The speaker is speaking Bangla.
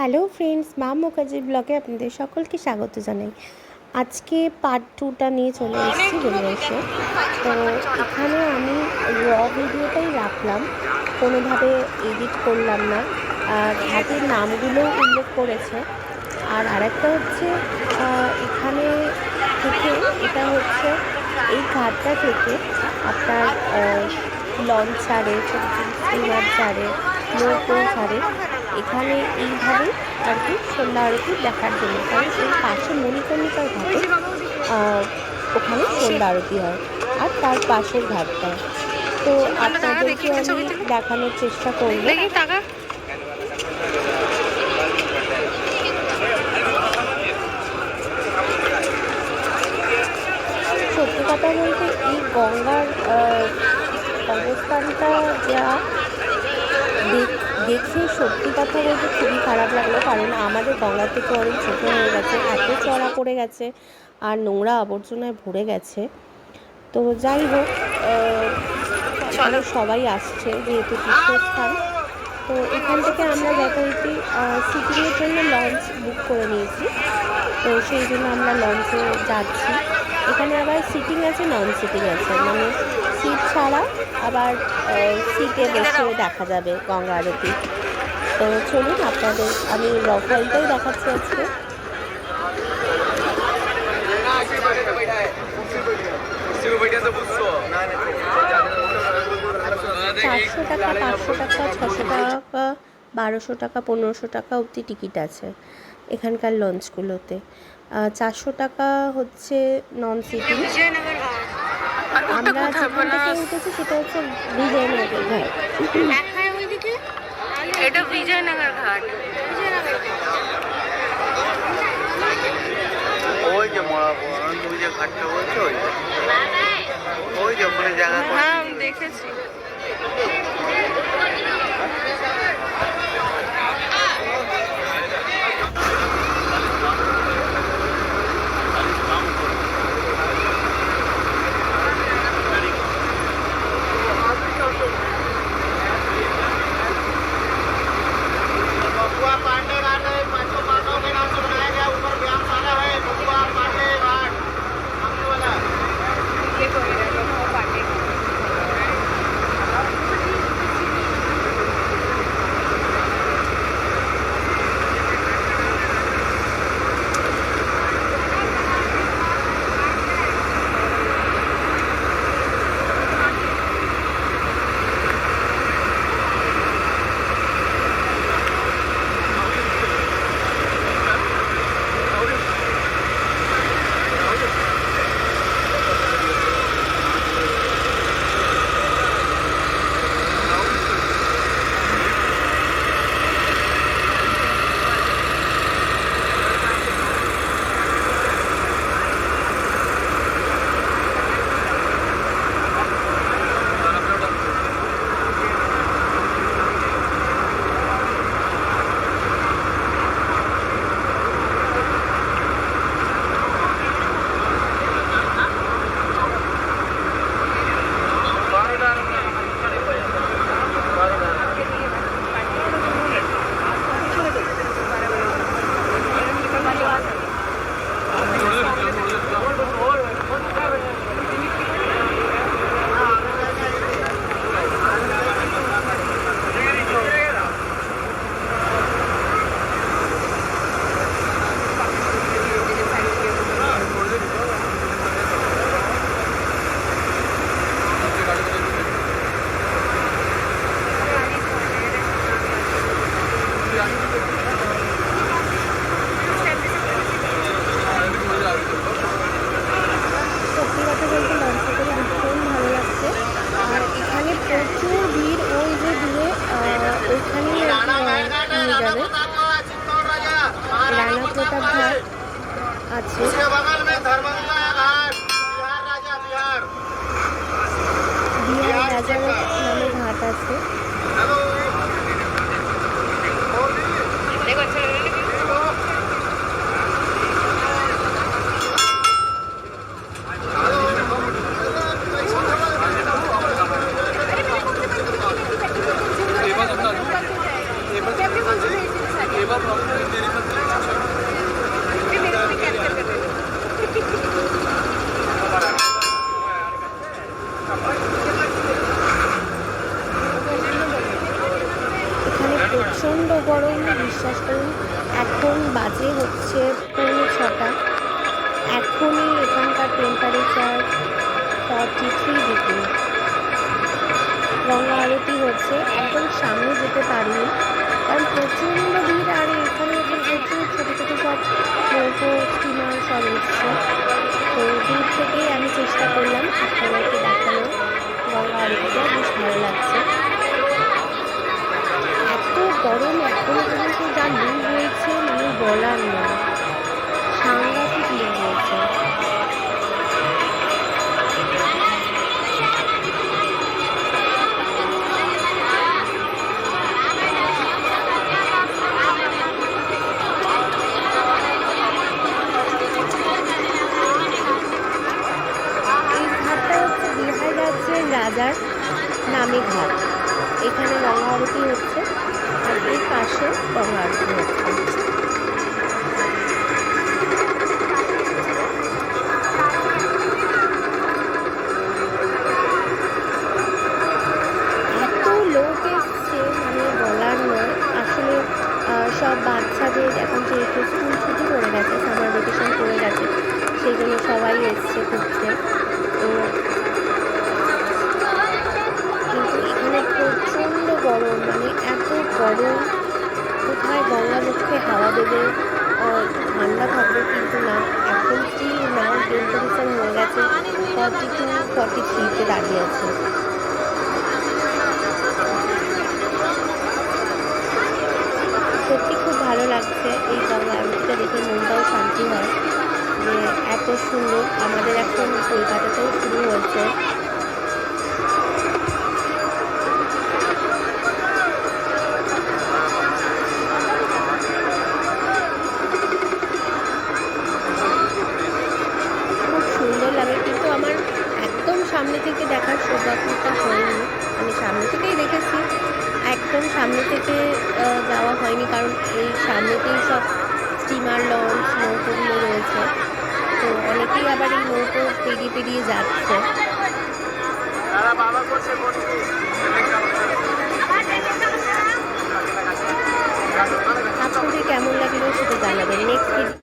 হ্যালো ফ্রেন্ডস, মা মুখার্জির ব্লগে আপনাদের সকলকে স্বাগত জানাই। আজকে পার্ট 2টা নিয়ে চলে এসেছি রুমে এসে। তো এখানে আমি ভিডিওটাই রাখলাম, কোনোভাবে এডিট করলাম না। ঘাটের নামগুলোও উল্লেখ করেছে। আর আরেকটা হচ্ছে এখানে থেকে, এটা হচ্ছে এই ঘাটটা থেকে আপনার লঞ্চ ছাড়ে, ছোটো ছোটো স্টিমার ছাড়ে, নৌকো ছাড়ে। এখানে এইভাবেই আর কি সন্ধ্যা আরতি দেখার জন্য, কারণ এই পাশে মণিকর্ণিকার ঘাটে ওখানে সন্ধ্যা আরতি হয়, আর তার পাশের ঘাটটা। তো আপনাদেরকে আমি দেখানোর চেষ্টা করবো। সত্যি কথা বলতে এই গঙ্গার অবস্থানটা যা দেখে সত্যি কথা বলতে খুবই খারাপ লাগলো, কারণ আমাদের গঙ্গা থেকে অনেক ছোটো হয়ে গেছে, এত চড়া পড়ে গেছে আর নোংরা আবর্জনায় ভরে গেছে। তো যাই হোক, এখানে সবাই আসছে যেহেতু তীর্থস্থান। তো এখান থেকে আমরা যথারীতি সিটিংয়ের জন্য লঞ্চ বুক করে নিয়েছি, তো সেই জন্য আমরা লঞ্চে যাচ্ছি। এখানে আবার সিটিং আছে, নন সিটিং আছে, মানে সিট ছাড়া আবার সিটে বসে দেখা যাবে গঙ্গা আরতি। তো চলুন আপনাদের আমি রফাইলটাই দেখাচ্ছি আজকে। 400 টাকা, 500 টাকা, 600 টাকা, 1200 টাকা, 1500 টাকা অবধি টিকিট আছে এখানকার লঞ্চগুলোতে। 400 টাকা হচ্ছে নন সিটিং। আমরা যেখান থেকে উঠেছি সেটা হচ্ছে বিজয়নগর ঘাট। এটা বিজয়নগর ঘাট। ওই যে তুমি যে ঘাটটা বলছো, ওই যে ওখানে জায়গা। হ্যাঁ, আমি দেখেছি। সত্যি কথা বলতে লঞ্চে করে ভীষণ ভালো লাগছে। আর এখানে প্রচুর ভিড়, ওই যে দূরে ওইখানেই নিয়ে যাবে রানা প্রতাপ ঘাট আছে। বিহার রাজার নামে ঘাট আছে। এখানে প্রচণ্ড গরম, বিশ্বাস করুন। এখন বাজে হচ্ছে 6:45। এখনই এখানকার টেম্পারেচার 43 ডিগ্রি। গঙ্গা আরতি হচ্ছে, একদম সামনে যেতে পারিনি কারণ প্রচণ্ড ভিড়। আর এখানে প্রচুর ছোটো ছোটো সব নৌকো স্টিমার সব এসছে। তো দূর থেকেই আমি চেষ্টা করলাম আপনাদেরকে দেখানো গঙ্গা আরতিটা, বেশ ভালো লাগছে। এত গরম এখনো পর্যন্ত যা লু হয়েছে, মানে বলার নয়, সাংঘাতিক লু হয়েছে। বিহার রাজ্যের রাজার নামে ঘাট। এখানে গঙ্গা আরতি হচ্ছে আর এর পাশে গঙ্গা আরতি হচ্ছে। এত লোক এসছে, মানে বলার নয়। আসলে সব বাচ্চাদের এখন যেহেতু স্কুল ছুটি পড়ে গেছে, সামার ভ্যাকেশন পড়ে গেছে, সেই জন্য সবাই এসছে ঘুরতে। তো কিন্তু এখানে প্রচণ্ড গরম, মানে এত গরম। কোথায় গঙ্গা মুখে হাওয়া দেবে, ঠান্ডা থাকবে, কিন্তু না, এখন স্টিল নাও টেম্পারেচার হয়ে গেছে 42-43-তে দাঁড়িয়ে আছে। সত্যি খুব ভালো লাগছে এই গঙ্গা আরতিটা দেখে, মনটাও শান্তি হয় যে এত সুন্দর। আমাদের এখন কলকাতাতেও শুরু হয়েছে। খুব সুন্দর লাগে, কিন্তু আমার একদম সামনে থেকে দেখার সৌভাগ্যটা হয়নি। আমি সামনে থেকেই দেখেছি, একদম সামনে থেকে যাওয়া হয়নি, কারণ এই সামনেতেই সব স্টিমার লঞ্চ নৌকোগুলো রয়েছে। তো অনেকেই আবার এই নৌকো পেরিয়ে পেরিয়ে যাচ্ছে। আপনাদের কেমন লাগলো সেটা জানাবেন। নেক্সট